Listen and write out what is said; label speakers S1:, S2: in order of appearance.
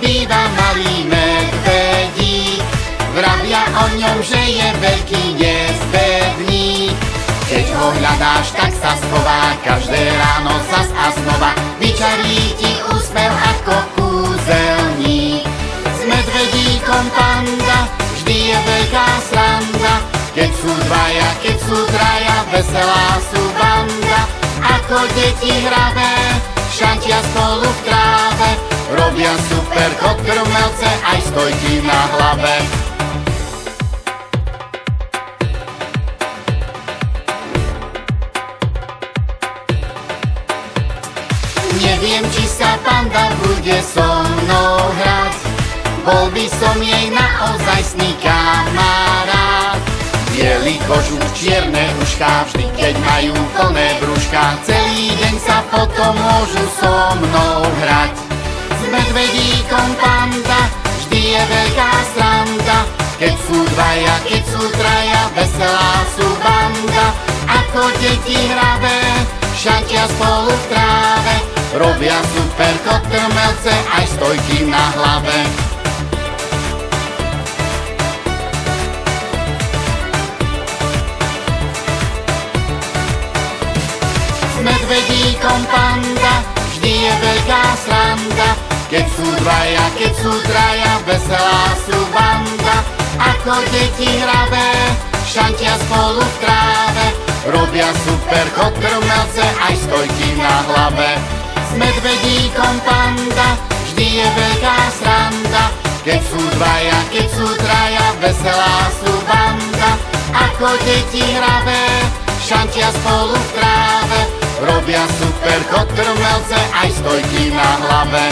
S1: býva malý medvedík. Vravia o ňom, že je veľký nezbedník. Keď ho hľadáš, tak sa schová, každé ráno zas a znova vyčarí ti úsmev ako kúzelník. S medvedíkom panda vždy je veľká sranda, keď sú dvaja, keď sú traja, veselá sú banda. Ako deti hravé, šantia spolu v tráve, robia super kotrmelce, aj stojky na hlave. Neviem, či sa panda bude so mnou hrať, bol by som jej naozajstný kamarát. Bielý kožuch, čierne ušká, vždy keď majú plné brúška, celý deň sa potom môžu so mnou hrať. S medvedíkom panda vždy je veľká sranda, keď sú dvaja, keď sú traja, veselá sú banda. Ako deti hravé, šantia spolu v tráve, robia super kotrmelce, aj stojky na hlave. S medvedíkom panda vždy je veľká sranda, keď sú dvaja, keď sú traja, veselá sú banda. Ako deti hravé, šantia spolu v tráve, robia super kotrmelce, aj stojky na hlave. S medvedíkom panda vždy je veľká sranda, keď sú dvaja, keď sú traja, veselá sú banda. Ako deti hravé, šantia spolu v tráve, robia super kotrmelce, aj stojky na hlave.